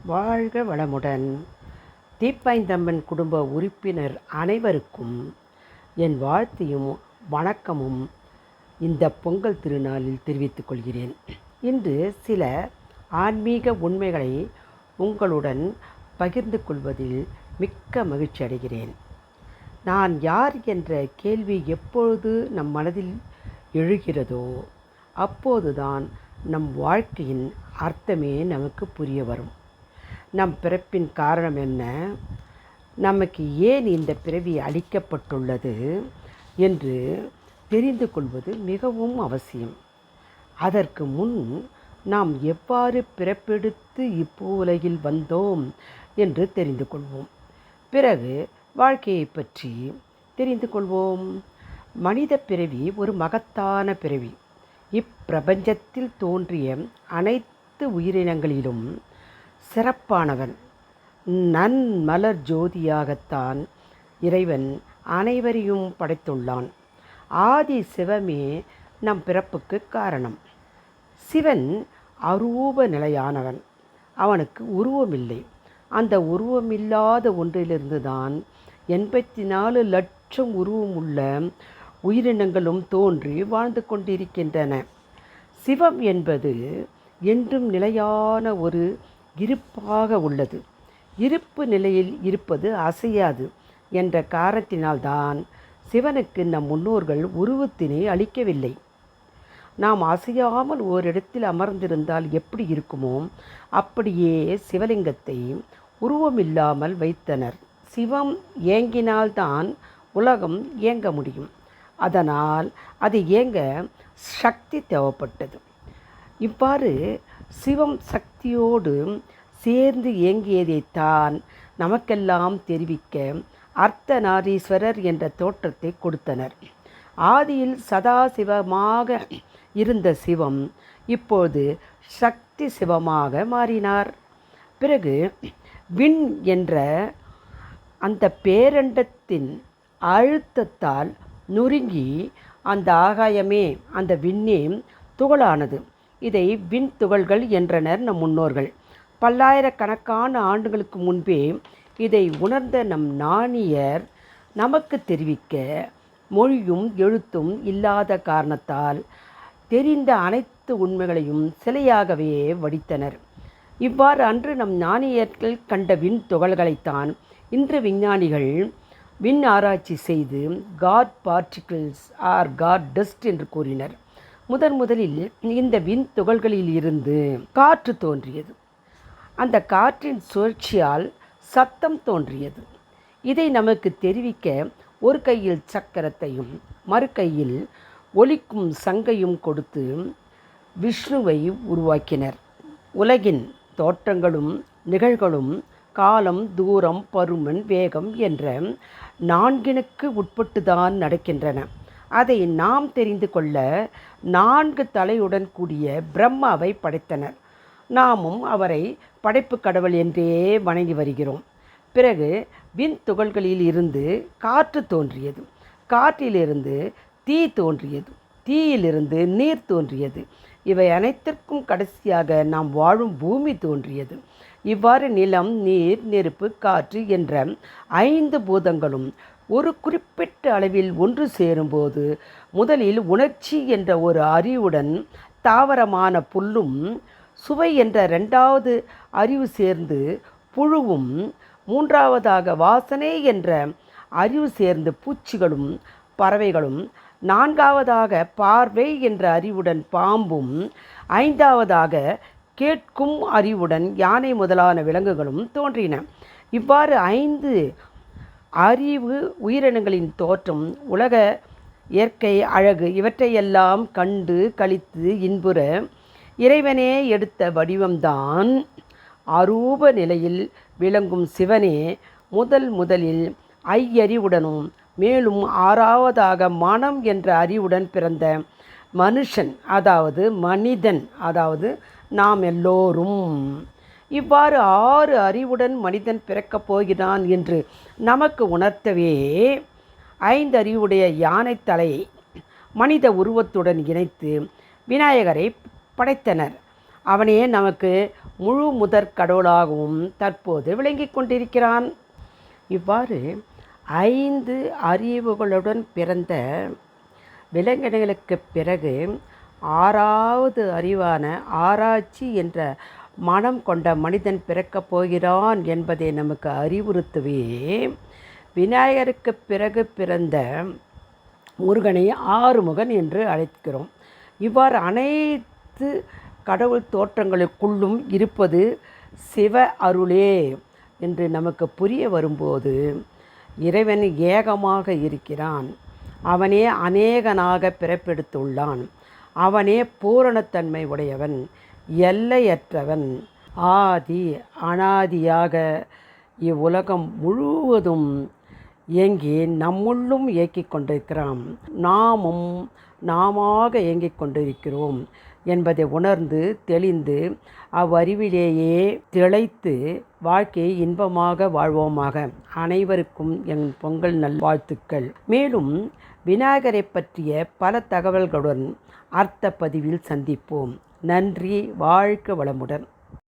வாழ்க வளமுடன். தீப்பாய்ந்தம்மன் குடும்ப உறுப்பினர் அனைவருக்கும் என் வாழ்த்தையும் வணக்கமும் இந்த பொங்கல் திருநாளில் தெரிவித்துக் கொள்கிறேன். இன்று சில ஆன்மீக உண்மைகளை உங்களுடன் பகிர்ந்து கொள்வதில் மிக்க மகிழ்ச்சி அடைகிறேன். நான் யார் என்ற கேள்வி எப்பொழுது நம் மனதில் எழுகிறதோ அப்போதுதான் நம் வாழ்க்கையின் அர்த்தமே நமக்கு புரிய வரும். நம் பிறப்பின் காரணம் என்ன, நமக்கு ஏன் இந்த பிறவி அளிக்கப்பட்டுள்ளது என்று தெரிந்து கொள்வது மிகவும் அவசியம். அதற்கு முன் நாம் எவ்வாறு பிறப்பெடுத்து இப்பூவுலகில் வந்தோம் என்று தெரிந்து கொள்வோம். பிறகு வாழ்க்கையை பற்றி தெரிந்து கொள்வோம். மனித பிறவி ஒரு மகத்தான பிறவி. இப்பிரபஞ்சத்தில் தோன்றிய அனைத்து உயிரினங்களிலும் சிறப்பானவன். நன்மலர் ஜோதியாகத்தான் இறைவன் அனைவரையும் படைத்துள்ளான். ஆதி சிவமே நம் பிறப்புக்கு காரணம். சிவன் அரூப நிலையானவன். அவனுக்கு உருவமில்லை. அந்த உருவமில்லாத ஒன்றிலிருந்து தான் 84 லட்சம் உருவமுள்ள உயிரினங்களும் தோன்றி வாழ்ந்து கொண்டிருக்கின்றன. சிவம் என்பது என்றும் நிலையான ஒரு இருப்பாக உள்ளது. இருப்பு நிலையில் இருப்பது அசையாது என்ற காரணத்தினால்தான் சிவனுக்கு நம் முன்னோர்கள் உருவத்தினை அளிக்கவில்லை. நாம் அசையாமல் ஓரிடத்தில் அமர்ந்திருந்தால் எப்படி இருக்குமோ அப்படியே சிவலிங்கத்தை உருவமில்லாமல் வைத்தனர். சிவம் இயங்கினால்தான் உலகம் இயங்க முடியும். அதனால் அது இயங்க சக்தி தேவைப்பட்டது. இவ்வாறு சிவம் சக்தியோடு சேர்ந்து இயங்கியதைத்தான் நமக்கெல்லாம் தெரிவிக்க அர்த்தநாரீஸ்வரர் என்ற தோற்றத்தை கொடுத்தனர். ஆதியில் சதாசிவமாக இருந்த சிவம் இப்போது சக்தி சிவமாக மாறினார். பிறகு விண் என்ற அந்த பேரண்டத்தின் அழுத்தத்தால் நொறுங்கி அந்த ஆகாயமே, அந்த விண்ணே துகளானது. இதை விண் துகள்கள் என்றனர் நம் முன்னோர்கள். பல்லாயிரக்கணக்கான ஆண்டுகளுக்கு முன்பே இதை உணர்ந்த நம் ஞானியர் நமக்கு தெரிவிக்க மொழியும் எழுத்தும் இல்லாத காரணத்தால் தெரிந்த அனைத்து உண்மைகளையும் சிலையாகவே வடித்தனர். இவ்வாறு அன்று நம் ஞானியர்கள் கண்ட விண் துகள்களைத்தான் இன்று விஞ்ஞானிகள் விண் ஆராய்ச்சி செய்து god particles or god dust என்று கூறினர். முதலில் இந்த விண் துகள்களில் இருந்து காற்று தோன்றியது. அந்த காற்றின் சுழற்சியால் சத்தம் தோன்றியது. இதை நமக்கு தெரிவிக்க ஒரு கையில் சக்கரத்தையும் மறு கையில் ஒலிக்கும் சங்கையும் கொடுத்து விஷ்ணுவை உருவாக்கினர். உலகின் தோற்றங்களும் நிகழ்களும் காலம், தூரம், பருமன், வேகம் என்ற 4னுக்கு உட்பட்டுதான் நடக்கின்றன. அதை நாம் தெரிந்து கொள்ள 4 தலையுடன் கூடிய பிரம்மாவை படைத்தனர். நாமும் அவரை படைப்பு கடவுள் என்றே வணங்கி வருகிறோம். பிறகு விண் துகள்களில் இருந்து காற்று தோன்றியது. காற்றிலிருந்து தீ தோன்றியது. தீயிலிருந்து நீர் தோன்றியது. இவை அனைத்திற்கும் கடைசியாக நாம் வாழும் பூமி தோன்றியது. இவ்வாறு நிலம், நீர், நெருப்பு, காற்று என்ற 5 பூதங்களும் ஒரு குறிப்பிட்ட அளவில் ஒன்று சேரும்போது முதலில் உணர்ச்சி என்ற ஒரு அறிவுடன் தாவரமான புல்லும், சுவை என்ற 2வது அறிவு சேர்ந்து புழுவும், 3வதாக வாசனை என்ற அறிவு சேர்ந்து பூச்சிகளும் பறவைகளும், 4வதாக பார்வை என்ற அறிவுடன் பாம்பும், 5வதாக கேட்கும் அறிவுடன் யானை முதலான விலங்குகளும் தோன்றின. இவ்வாறு 5 அறிவு உயிரினங்களின் தோற்றம், உலக இயற்கை அழகு இவற்றையெல்லாம் கண்டு களித்து இன்புற இறைவனே எடுத்த வடிவம்தான். அரூப நிலையில் விளங்கும் சிவனே முதலில் ஐயறிவுடனும் மேலும் 6வதாக மனம் என்ற அறிவுடன் பிறந்த மனுஷன், அதாவது மனிதன், அதாவது நாம் எல்லோரும். இவ்வாறு 6 அறிவுடன் மனிதன் பிறக்கப் போகிறான் என்று நமக்கு உணர்த்தவே 5 அறிவுடைய யானை தலையை மனித உருவத்துடன் இணைத்து விநாயகரை படைத்தனர். அவனே நமக்கு முழு முதற் கடவுளாகவும் தற்போது விளங்கிக் கொண்டிருக்கிறான். இவ்வாறு 5 அறிவுகளுடன் பிறந்த விலங்கினங்களுக்குப் பிறகு 6வது அறிவான ஆராய்ச்சி என்ற மனம் கொண்ட மனிதன் பிறக்கப் போகிறான் என்பதை நமக்கு அறிவுறுத்தவே விநாயகருக்குப் பிறகு பிறந்த முருகனை ஆறுமுகன் என்று அழைக்கிறோம். இவ்வாறு அனைத்து கடவுள் தோற்றங்களுக்குள்ளும் இருப்பது சிவ அருளே என்று நமக்கு புரிய வரும்போது இறைவன் ஏகமாக இருக்கிறான். அவனே அநேகனாக பிறப்பெடுத்துள்ளான். அவனே பூரணத்தன்மை உடையவன், எல்லையற்றவன், ஆதி அனாதியாக இவ்வுலகம் முழுவதும் இயங்கி நம்முள்ளும் இயக்கிக் கொண்டிருக்கிறான். நாமும் நாமாக இயங்கிக் கொண்டிருக்கிறோம் என்பதை உணர்ந்து தெளிந்து அவ்வறிவிலேயே திளைத்து வாழ்க்கையை இன்பமாக வாழ்வோமாக. அனைவருக்கும் என் பொங்கல் நல்வாழ்த்துக்கள். மேலும் விநாயகரை பற்றிய பல தகவல்களுடன் அர்த்த பதிவில் சந்திப்போம். நன்றி. வாழ்க வளமுடன்.